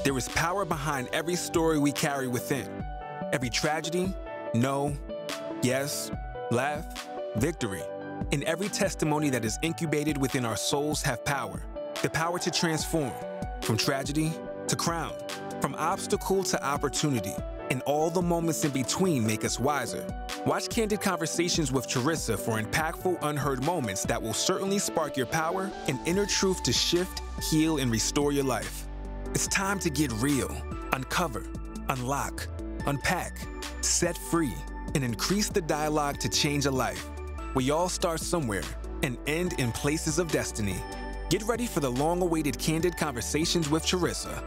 There is power behind every story we carry within. Every tragedy, no, yes, laugh, victory. And every testimony that is incubated within our souls have power. The power to transform, from tragedy to crown, from obstacle to opportunity. And all the moments in between make us wiser. Watch Candid Conversations with Charisa for impactful, unheard moments that will certainly spark your power and inner truth to shift, heal, and restore your life. It's time to get real, uncover, unlock, unpack, set free, and increase the dialogue to change a life. We all start somewhere and end in places of destiny. Get ready for the long-awaited Candid Conversations with Charisa.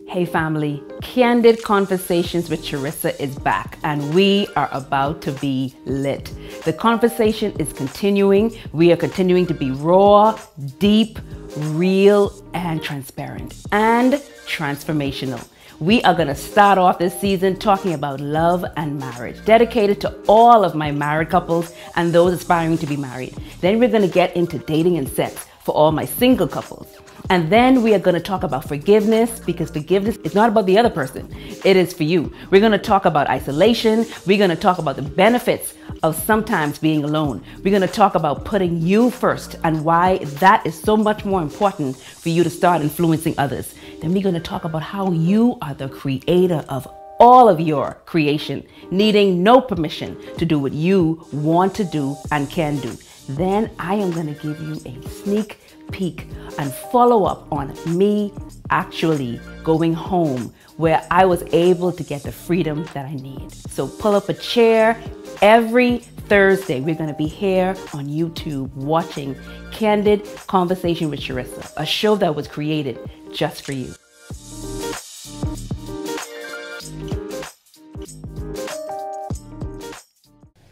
Hey family, Candid Conversations with Charisa is back and we are about to be lit. The conversation is continuing. We are continuing to be raw, deep, real, and transparent and transformational. We are going to start off this season talking about love and marriage, dedicated to all of my married couples and those aspiring to be married. Then we're going to get into dating and sex for all my single couples. And then we are going to talk about forgiveness, because forgiveness is not about the other person. It is for you. We're going to talk about isolation. We're going to talk about the benefits of sometimes being alone. We're going to talk about putting you first and why that is so much more important for you to start influencing others. Then we're going to talk about how you are the creator of all of your creation, needing no permission to do what you want to do and can do. Then I am going to give you a sneak peek and follow up on me actually going home, where I was able to get the freedom that I need. So pull up a chair. Every Thursday, we're going to be here on YouTube watching Candid Conversation with Charisa, a show that was created just for you.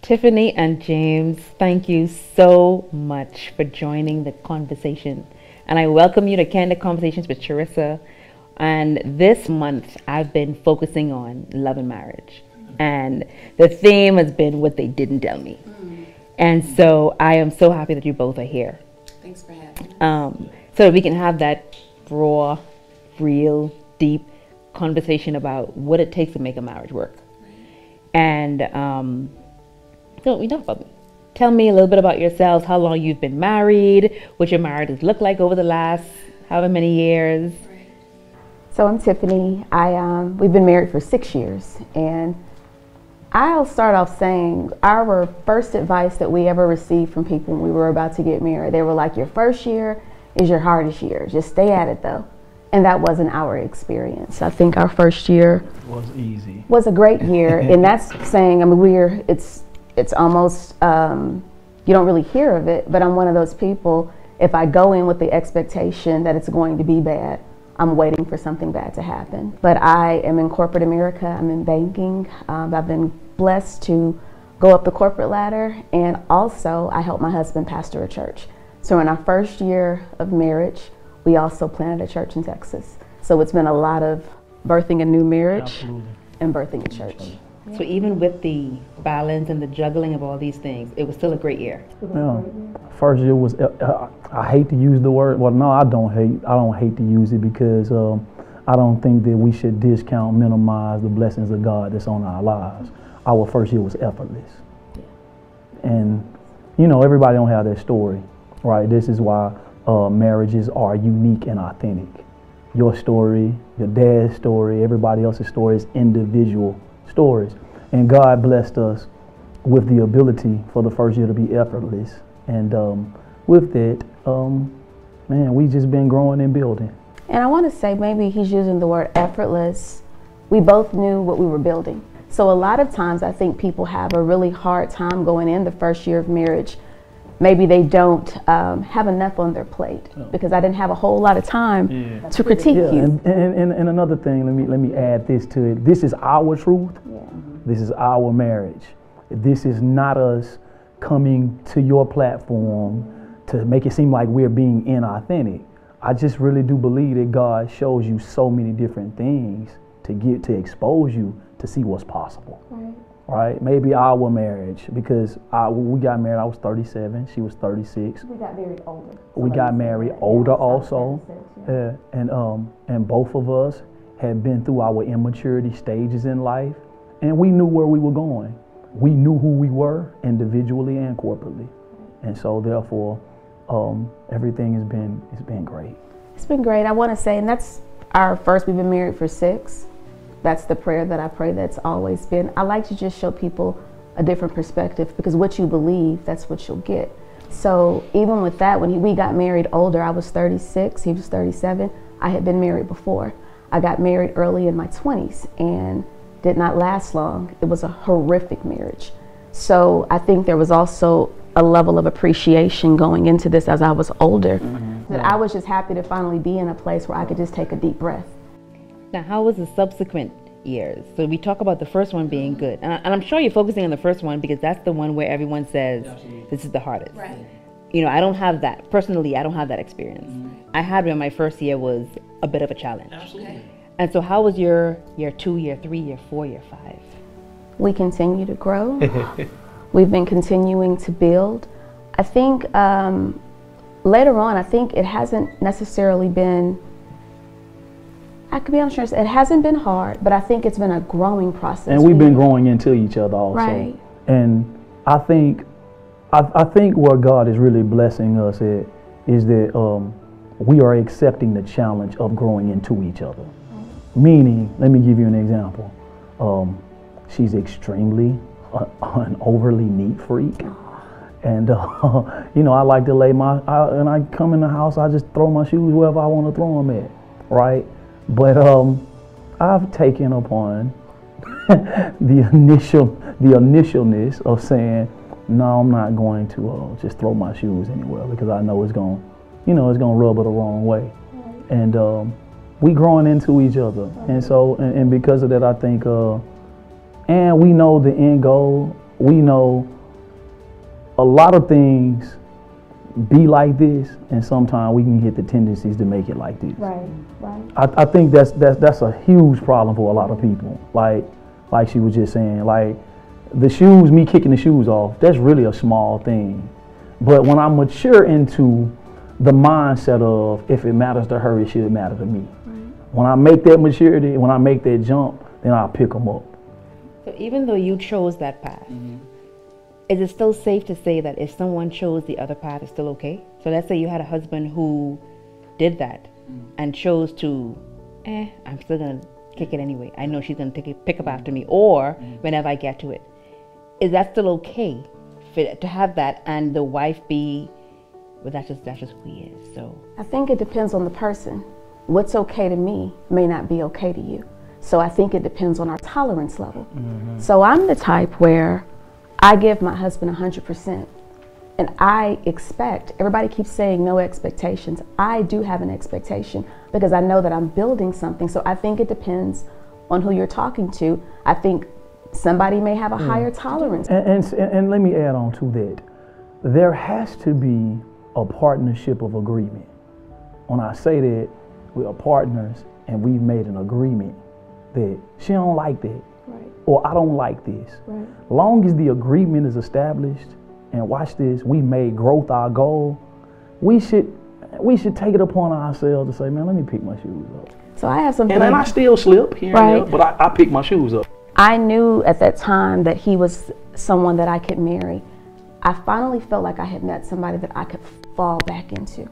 Tiffany and James, thank you so much for joining the conversation. And I welcome you to Candid Conversations with Charisa. And this month, I've been focusing on love and marriage. And the theme has been what they didn't tell me. And so I am so happy that you both are here. Thanks for having me. So that we can have that raw, real, deep conversation about what it takes to make a marriage work. And so enough about me. Tell me a little bit about yourselves, how long you've been married, what your marriage has looked like over the last however many years. So I'm Tiffany. We've been married for 6 years, and I'll start off saying our first advice that we ever received from people when we were about to get married, they were like, your first year is your hardest year. Just stay at it though. And that wasn't our experience. I think our first year was a great year, and that's saying, I mean, it's almost, you don't really hear of it, but I'm one of those people, if I go in with the expectation that it's going to be bad, I'm waiting for something bad to happen. But I am in corporate America, I'm in banking. I've been blessed to go up the corporate ladder, and also I helped my husband pastor a church. So in our first year of marriage, we also planted a church in Texas. So it's been a lot of birthing a new marriage and birthing a church. So even with the balance and the juggling of all these things, it was still a great year. Yeah. First year was, I hate to use the word, well, no, I don't hate to use it, because I don't think that we should discount, minimize the blessings of God that's on our lives. Our first year was effortless. Yeah. And, you know, everybody don't have that story, right? This is why marriages are unique and authentic. Your story, your dad's story, everybody else's story is individual stories. And God blessed us with the ability for the first year to be effortless. And with that, man, we just been growing and building. And I want to say, maybe he's using the word effortless. We both knew what we were building. So a lot of times I think people have a really hard time going in the first year of marriage. Maybe they don't have enough on their plate because I didn't have a whole lot of time to critique you. And another thing, let me add this to it. This is our truth. Yeah. This is our marriage. This is not us coming to your platform to make it seem like we're being inauthentic. I just really do believe that God shows you so many different things to expose you to see what's possible. Right. right? Maybe our marriage, because when we got married, I was 37, she was 36. We got married older. We got married older also, and both of us had been through our immaturity stages in life, and we knew where we were going. We knew who we were individually and corporately, and so therefore, everything has been great. It's been great. I want to say, and that's our first. We've been married for 6. That's the prayer that I pray. That's always been. I like to just show people a different perspective, because what you believe, that's what you'll get. So even with that, when we got married older, I was 36, he was 37. I had been married before. I got married early in my 20s and did not last long. It was a horrific marriage. So I think there was also a level of appreciation going into this as I was older. That I was just happy to finally be in a place where I could just take a deep breath. Now, how was the subsequent years? So we talk about the first one being good. And I'm sure you're focusing on the first one because that's the one where everyone says, this is the hardest. Right. You know, I don't have that. Personally, I don't have that experience. I had when my first year was a bit of a challenge. Absolutely. And so how was year 2, year 3, year 4, year 5? We continue to grow. We've been continuing to build. I think later on, I think it hasn't necessarily been, I could be honest, it hasn't been hard, but I think it's been a growing process. And we've been growing into each other also. Right. And I think where God is really blessing us is that we are accepting the challenge of growing into each other. Meaning, let me give you an example. She's extremely an overly neat freak. And, you know, I like to lay and I come in the house, I just throw my shoes wherever I want to throw them at, right? But I've taken upon the initialness of saying, no, I'm not going to just throw my shoes anywhere, because I know it's going to rub her the wrong way. And we growing into each other. And so, and because of that, I think, and we know the end goal. We know a lot of things be like this, and sometimes we can get the tendencies to make it like this. Right. I think that's a huge problem for a lot of people. Like she was just saying, like the shoes, me kicking the shoes off, that's really a small thing. But when I mature into the mindset of, if it matters to her, it should matter to me. When I make that maturity, when I make that jump, then I'll pick them up. So even though you chose that path, is it still safe to say that if someone chose the other path, it's still okay? So let's say you had a husband who did that and chose to, I'm still going to kick it anyway. I know she's going to pick up after me, or whenever I get to it. Is that still okay to have that and the wife be, well, that's just who he is, so. I think it depends on the person. What's okay to me may not be okay to you. So I think it depends on our tolerance level. So I'm the type where I give my husband 100%. And I expect, everybody keeps saying no expectations. I do have an expectation because I know that I'm building something. So I think it depends on who you're talking to. I think somebody may have a higher tolerance. And let me add on to that. There has to be a partnership of agreement. When I say that, we are partners and we've made an agreement that she don't like that, or I don't like this. Long as the agreement is established, and watch this, we made growth our goal, we should take it upon ourselves to say, man, let me pick my shoes up. So I have something. And then I still slip here and there, but I pick my shoes up. I knew at that time that he was someone that I could marry. I finally felt like I had met somebody that I could fall back into.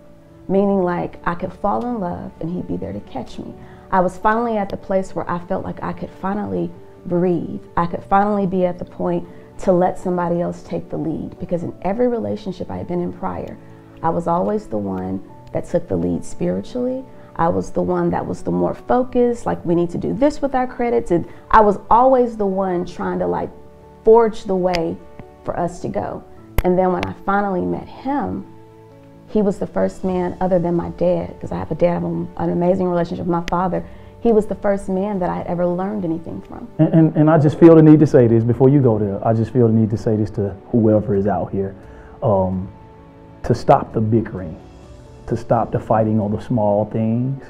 Meaning like I could fall in love and he'd be there to catch me. I was finally at the place where I felt like I could finally breathe. I could finally be at the point to let somebody else take the lead, because in every relationship I had been in prior, I was always the one that took the lead spiritually. I was the one that was the more focused, like we need to do this with our credits. And I was always the one trying to like forge the way for us to go. And then when I finally met him, he was the first man other than my dad, because I have a dad, I have an amazing relationship with my father. He was the first man that I had ever learned anything from. And I just feel the need to say this before you go there. I just feel the need to say this to whoever is out here, to stop the bickering, to stop the fighting on the small things.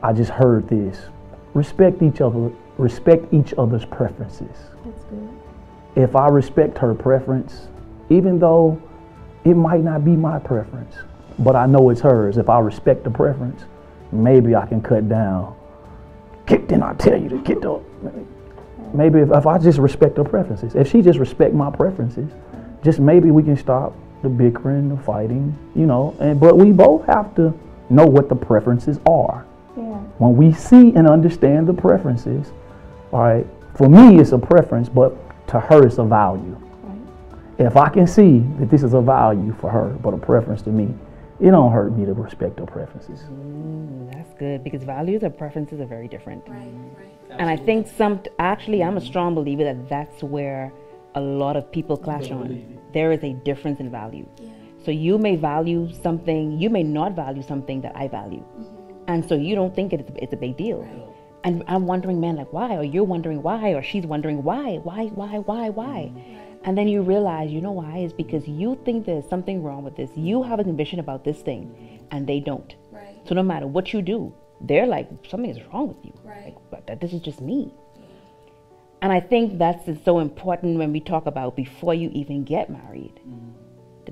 I just heard this. Respect each other. Respect each other's preferences. That's good. if I respect her preference, even though it might not be my preference, but I know it's hers. If I respect the preference, maybe I can cut down. Then I tell you to get the. Maybe if I just respect her preferences, if she just respect my preferences, just maybe we can stop the bickering, the fighting, you know. But we both have to know what the preferences are. Yeah. When we see and understand the preferences, all right. For me, it's a preference, but to her, it's a value. Right. If I can see that this is a value for her, but a preference to me, it don't hurt me to respect her preferences. That's good, because values and preferences are very different. Right. And I think actually, I'm a strong believer that that's where a lot of people clash on. There is a difference in value. Yeah. So you may value something, you may not value something that I value. And so you don't think it's a big deal. Right. And I'm wondering, man, like, why? Or you're wondering why? Or she's wondering why? Right. And then you realize, you know why? It's because you think there's something wrong with this. You have a conviction about this thing, and they don't. Right. So no matter what you do, they're like, something is wrong with you. Right. Like, but this is just me. Yeah. And I think that's so important when we talk about before you even get married.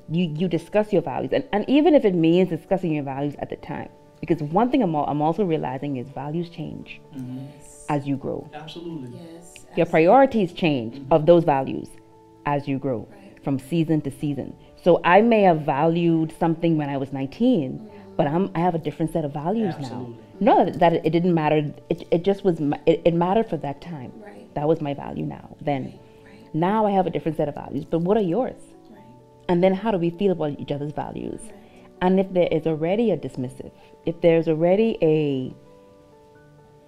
You discuss your values. And even if it means discussing your values at the time. Because one thing I'm also realizing is values change as you grow. Absolutely. Yes. Your priorities change of those values as you grow from season to season. So I may have valued something when I was 19, but I have a different set of values now. Not that it didn't matter. It just was. It mattered for that time. Right. That was my value now. Then, now I have a different set of values. But what are yours? Right. And then how do we feel about each other's values? Right. And if there is already a dismissive, if there's already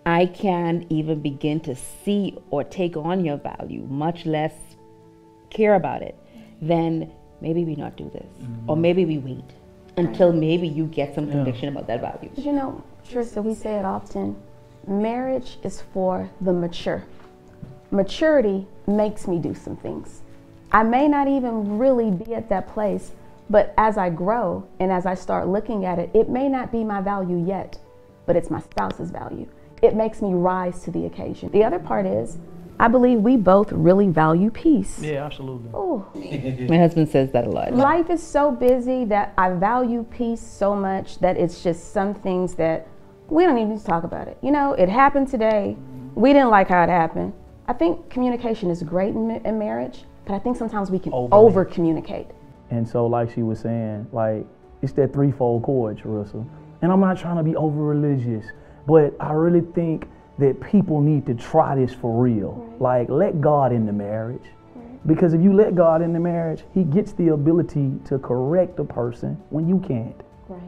I can't even begin to see or take on your value, much less care about it, then maybe we not do this. Or maybe we wait until maybe you get some conviction about that value. You know, Charisa, we say it often, marriage is for the mature. Maturity makes me do some things. I may not even really be at that place, but as I grow and as I start looking at it, it may not be my value yet, but it's my spouse's value. It makes me rise to the occasion. The other part is, I believe we both really value peace. Yeah, absolutely. Ooh. My husband says that a lot. Life is so busy that I value peace so much that it's just some things that we don't even need to talk about it. You know, it happened today. We didn't like how it happened. I think communication is great in marriage, but I think sometimes we can over communicate. And so like she was saying, like, it's that threefold cord, Charisa. And I'm not trying to be over religious, but I really think that people need to try this for real. Right. Like, let God in the marriage. Right. Because if you let God in the marriage, he gets the ability to correct a person when you can't. Right.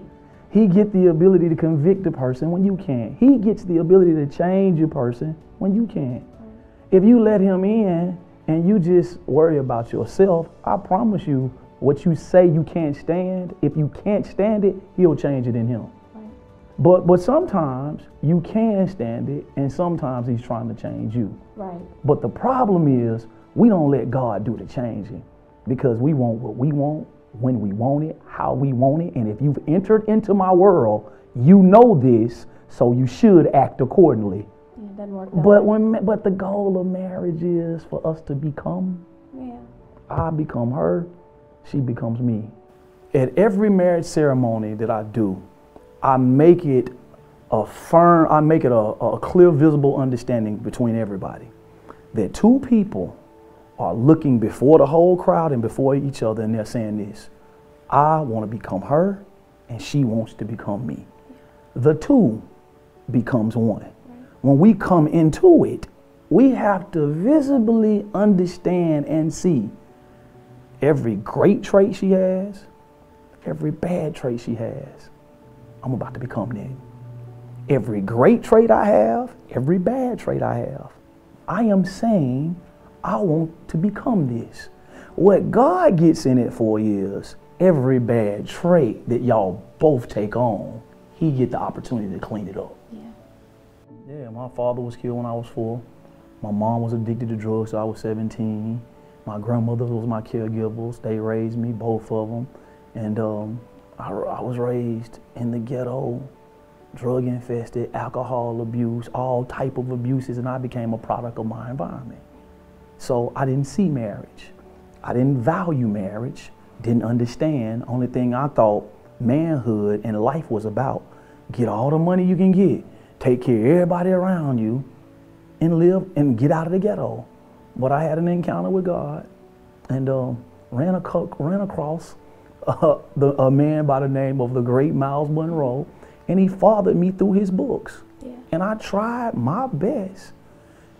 He gets the ability to convict a person when you can't. He gets the ability to change a person when you can't. Right. If you let him in and you just worry about yourself, I promise you, what you say you can't stand, if you can't stand it, he'll change it in him. But sometimes you can stand it, and sometimes he's trying to change you. Right. But the problem is we don't let God do the changing, because we want what we want, when we want it, how we want it. And if you've entered into my world, you know this, so you should act accordingly. Yeah, it doesn't work that way. But the goal of marriage is for us to become. Yeah. I become her, she becomes me. At every marriage ceremony that I do, I make it a clear, visible understanding between everybody that two people are looking before the whole crowd and before each other, and they're saying this: I want to become her, and she wants to become me. The two becomes one. When we come into it, we have to visibly understand and see every great trait she has, every bad trait she has. I'm about to become that. Every great trait I have, every bad trait I have, I am saying I want to become this. What God gets in it for is every bad trait that y'all both take on, he get the opportunity to clean it up. Yeah, my father was killed when I was 4. My mom was addicted to drugs, so I was 17. My grandmother was my caregivers. They raised me, both of them. And I was raised in the ghetto, drug infested, alcohol abuse, all type of abuses, and I became a product of my environment. So I didn't see marriage. I didn't value marriage, didn't understand. Only thing I thought manhood and life was about, get all the money you can get, take care of everybody around you, and live and get out of the ghetto. But I had an encounter with God and ran across a man by the name of the great Miles Monroe, and he fathered me through his books. Yeah. And I tried my best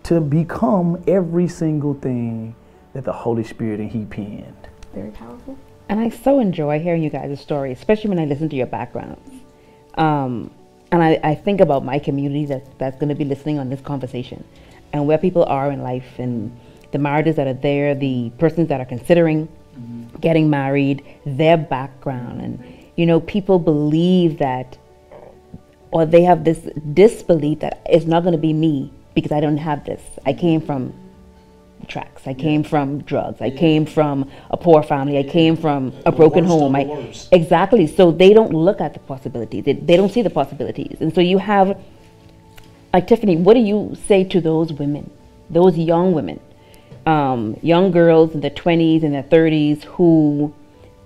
to become every single thing that the Holy Spirit and he penned. Very powerful. And I so enjoy hearing you guys' stories, especially when I listen to your backgrounds. And I think about my community that's going to be listening on this conversation and where people are in life and the marriages that are there, the persons that are considering getting married, their background. And, you know, people believe that, or they have this disbelief that it's not going to be me because I don't have this. I came from tracks. I came from drugs. I came from a poor family. I came from a broken home. Exactly. So they don't look at the possibilities. They don't see the possibilities. And so you have, like Tiffany, what do you say to those women, those young women, young girls in their 20s and their 30s who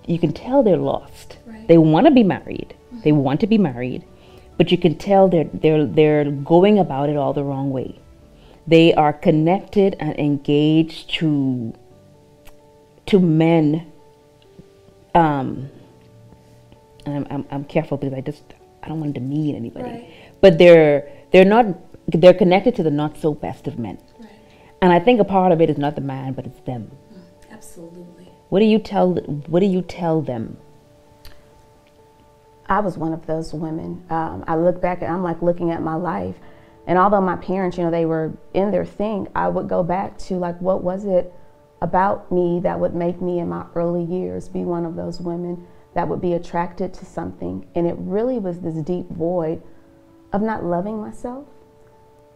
you can tell they're lost. Right. They want to be married. Mm-hmm. They want to be married, but you can tell they're going about it all the wrong way. They are connected and engaged to men. And I'm careful because I don't want to demean anybody. Right. But they're connected to the not so best of men. Right. And I think a part of it is not the man, but it's them. Absolutely. What do you tell them? I was one of those women. I look back and I'm like looking at my life. And although my parents, you know, they were in their thing, I would go back to like, what was it about me that would make me in my early years be one of those women that would be attracted to something? And it really was this deep void of not loving myself,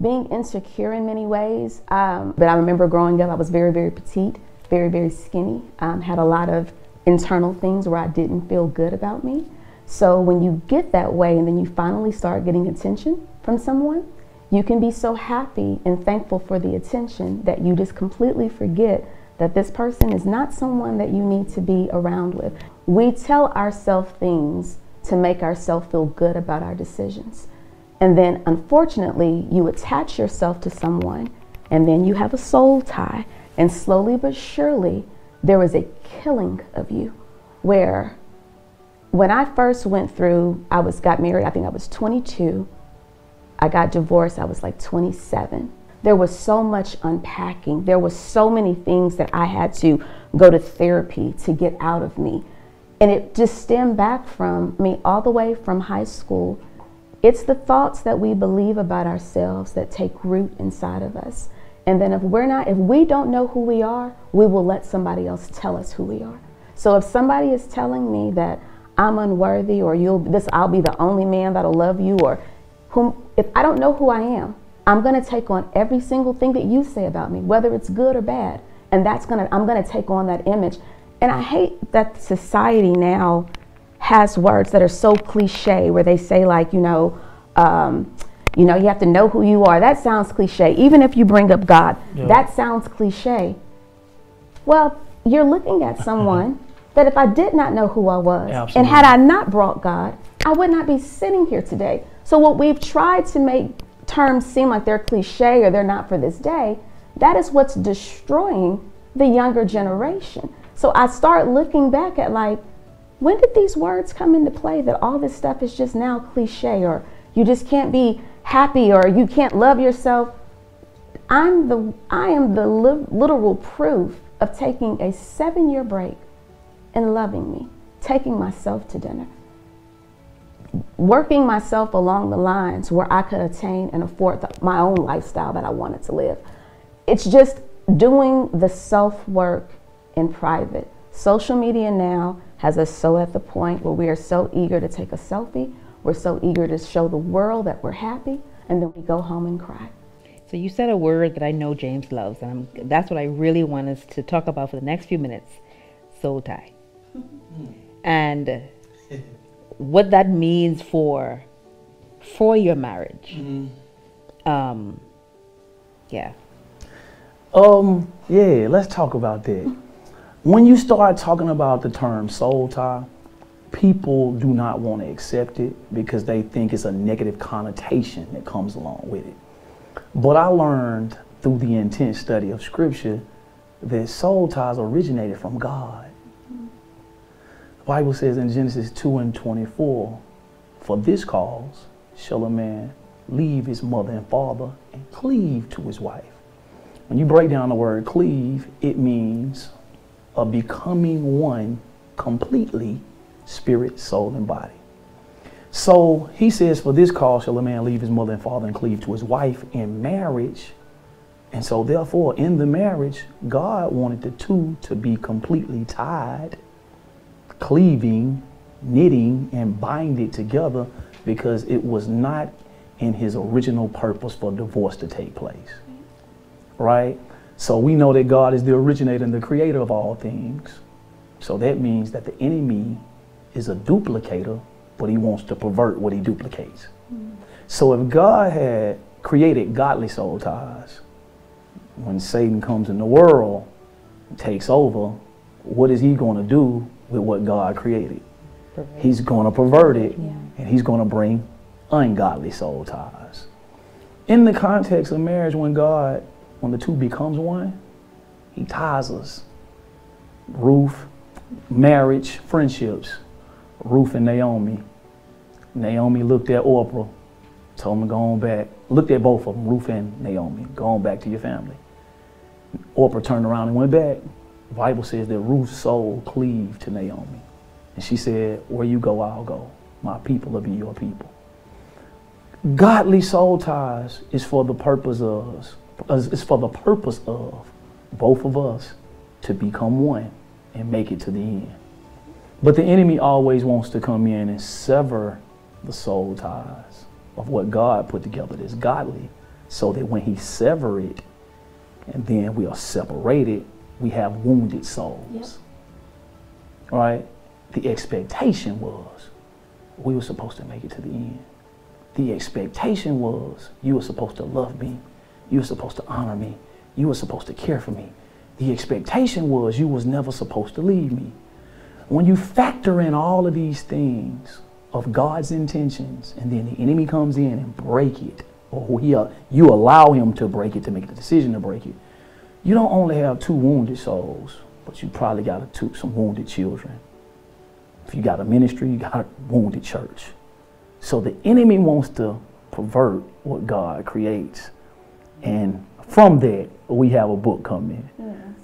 being insecure in many ways. But I remember growing up, I was very, very petite, very, very skinny, had a lot of internal things where I didn't feel good about me. So when you get that way and then you finally start getting attention from someone, you can be so happy and thankful for the attention that you just completely forget that this person is not someone that you need to be around with. We tell ourselves things to make ourselves feel good about our decisions. And then unfortunately, you attach yourself to someone and then you have a soul tie. And slowly but surely, there was a killing of you. Where when I first went through, got married, I think I was 22. I got divorced, I was like 27. There was so much unpacking. There was so many things that I had to go to therapy to get out of me. And it just stemmed back from me all the way from high school. It's the thoughts that we believe about ourselves that take root inside of us. And then if we don't know who we are, we will let somebody else tell us who we are. So if somebody is telling me that I'm unworthy or I'll be the only man that'll love you, or if I don't know who I am, I'm going to take on every single thing that you say about me, whether it's good or bad. And I'm going to take on that image. And I hate that society now has words that are so cliche where they say like, you have to know who you are. That sounds cliche. Even if you bring up God, that sounds cliche. Well, you're looking at someone that if I did not know who I was, and had I not brought God, I would not be sitting here today. So what we've tried to make terms seem like they're cliche or they're not for this day, that is what's destroying the younger generation. So I start looking back at like, when did these words come into play that all this stuff is just now cliche, or you just can't be happy, or you can't love yourself? I am the literal proof of taking a 7-year break and loving me, taking myself to dinner, working myself along the lines where I could attain and afford my own lifestyle that I wanted to live. It's just doing the self-work in private. Social media now has us so at the point where we are so eager to take a selfie. We're so eager to show the world that we're happy, and then we go home and cry. So you said a word that I know James loves, and that's what I really want us to talk about for the next few minutes: soul tie. And what that means for your marriage. Yeah. Yeah, let's talk about that. When you start talking about the term soul tie, people do not want to accept it because they think it's a negative connotation that comes along with it. But I learned through the intense study of scripture that soul ties originated from God. The Bible says in Genesis 2:24, for this cause shall a man leave his mother and father and cleave to his wife. When you break down the word cleave, it means a becoming one completely, spirit, soul, and body. So he says, for this cause shall a man leave his mother and father and cleave to his wife in marriage. And so therefore, in the marriage, God wanted the two to be completely tied, cleaving, knitting, and binded together, because it was not in his original purpose for divorce to take place. Right? So we know that God is the originator and the creator of all things. So that means that the enemy is a duplicator, but he wants to pervert what he duplicates. So if God had created godly soul ties, when Satan comes in the world and takes over, what is he going to do with what God created? He's going to pervert it, and he's going to bring ungodly soul ties. In the context of marriage, when the two becomes one, he ties us. Ruth, marriage, friendships. Ruth and Naomi. Naomi looked at Orpah, told him to go on back. Looked at both of them, Ruth and Naomi. Go on back to your family. Orpah turned around and went back. The Bible says that Ruth's soul cleaved to Naomi. And she said, where you go, I'll go. My people will be your people. Godly soul ties is for the purpose of both of us to become one and make it to the end. But the enemy always wants to come in and sever the soul ties of what God put together that's godly, so that when he sever it and then we are separated, we have wounded souls. Right? The expectation was we were supposed to make it to the end. The expectation was you were supposed to love me. You were supposed to honor me. You were supposed to care for me. The expectation was you was never supposed to leave me. When you factor in all of these things of God's intentions, and then the enemy comes in and break it, or you allow him to break it, to make the decision to break it, you don't only have two wounded souls, but you probably got some wounded children. If you got a ministry, you got a wounded church. So the enemy wants to pervert what God creates. And from that, we have a book coming,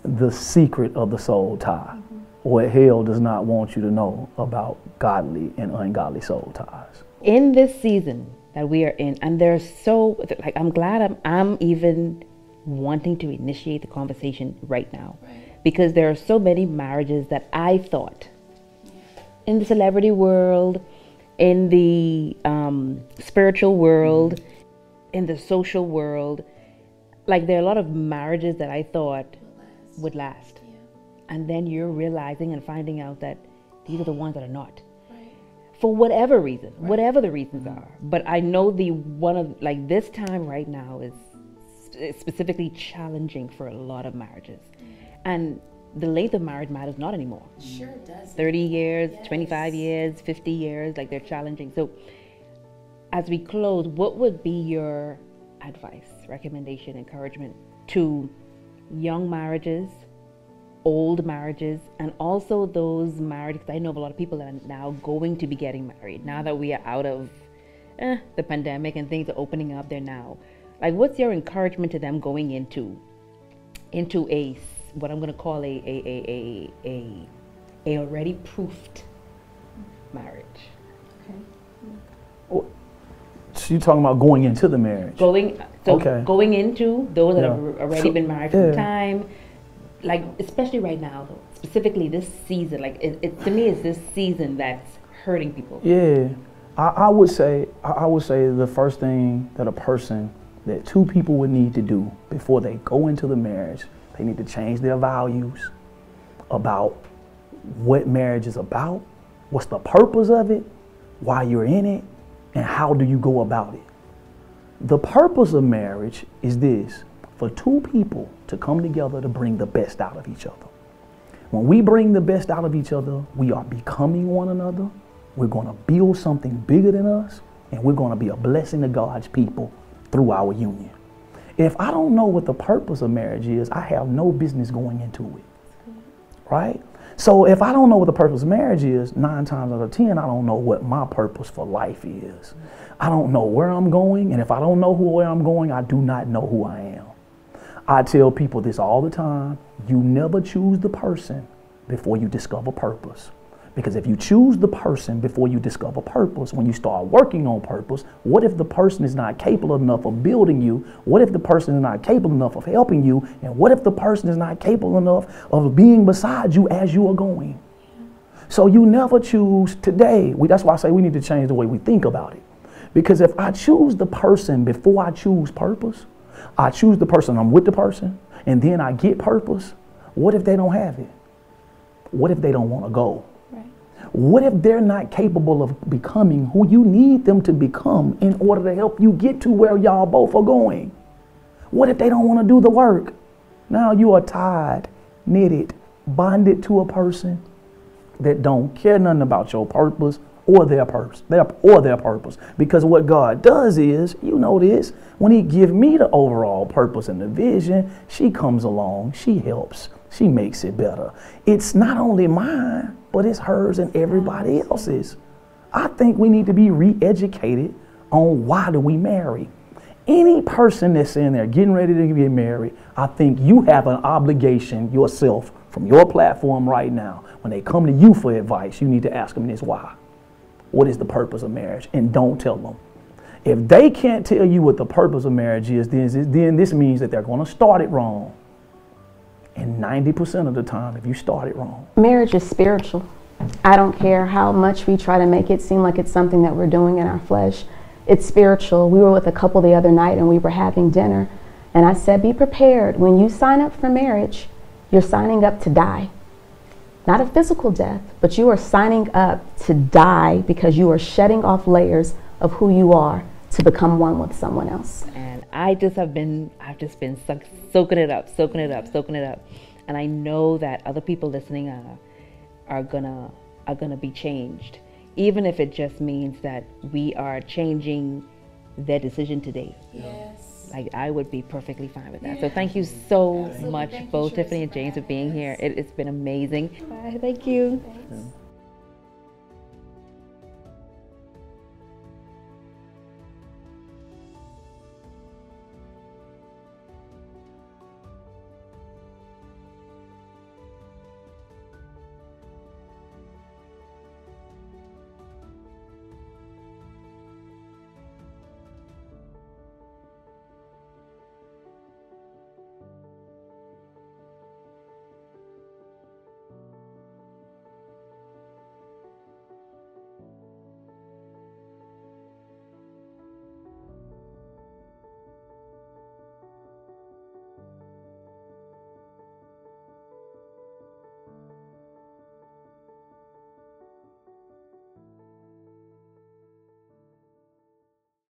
The Secret of the Soul Tie, what hell does not want you to know about godly and ungodly soul ties. In this season that we are in, and there's so, like, I'm glad I'm even wanting to initiate the conversation right now, because there are so many marriages that I thought in the celebrity world, in the spiritual world, in the social world, like there are a lot of marriages that I thought would last. And then you're realizing and finding out that these are the ones that are not. For whatever reason, whatever the reasons are. But I know this time right now is specifically challenging for a lot of marriages. And the length of marriage matters not anymore. Sure it does. 30 years, 25 years, 50 years, like they're challenging. So as we close, what would be your advice, recommendation, encouragement to young marriages, old marriages, and also those married, because I know of a lot of people that are now going to be getting married now that we are out of the pandemic and things are opening up there now. Like, what's your encouragement to them going into a what I'm going to call a already proofed marriage? So you're talking about going into the marriage? Going into those that have already been married for time. Like, especially right now, though, specifically this season, like to me, it's this season that's hurting people. Yeah, I would say the first thing that two people would need to do before they go into the marriage, they need to change their values about what marriage is about, what's the purpose of it, why you're in it, and how do you go about it. The purpose of marriage is this: for two people to come together to bring the best out of each other. When we bring the best out of each other, we are becoming one another. We're going to build something bigger than us, and we're going to be a blessing to God's people through our union. If I don't know what the purpose of marriage is, I have no business going into it, right? So if I don't know what the purpose of marriage is, 9 times out of 10, I don't know what my purpose for life is. I don't know where I'm going, and if I don't know where I'm going, I do not know who I am. I tell people this all the time: you never choose the person before you discover purpose. Because if you choose the person before you discover purpose, when you start working on purpose, what if the person is not capable enough of building you? What if the person is not capable enough of helping you? And what if the person is not capable enough of being beside you as you are going? So you never choose today. That's why I say we need to change the way we think about it. Because if I choose the person before I choose purpose, I choose the person, I'm with the person, and then I get purpose, what if they don't have it? What if they don't want to go? What if they're not capable of becoming who you need them to become in order to help you get to where y'all both are going? What if they don't want to do the work? Now you are tied, knitted, bonded to a person that don't care nothing about your purpose or their purpose. Because what God does is, you know this, when he gives me the overall purpose and the vision, she comes along, she helps, she makes it better. It's not only mine, but it's hers and everybody else's. I think we need to be re-educated on why do we marry. Any person that's in there getting ready to get married, I think you have an obligation yourself from your platform right now. When they come to you for advice, you need to ask them this: why? What is the purpose of marriage? And don't tell them. If they can't tell you what the purpose of marriage is, then this means that they're going to start it wrong. And 90% of the time, if you start it wrong. Marriage is spiritual. I don't care how much we try to make it seem like it's something that we're doing in our flesh. It's spiritual. We were with a couple the other night and we were having dinner. And I said, be prepared. When you sign up for marriage, you're signing up to die. Not a physical death, but you are signing up to die because you are shedding off layers of who you are to become one with someone else. And I've just been soaking it up. And I know that other people listening are gonna be changed, even if it just means that we are changing their decision today. Yes. Like, I would be perfectly fine with that. Yeah. So thank you so much, both Tiffany and James, for being here. It's been amazing. Bye. Thank you. Thanks.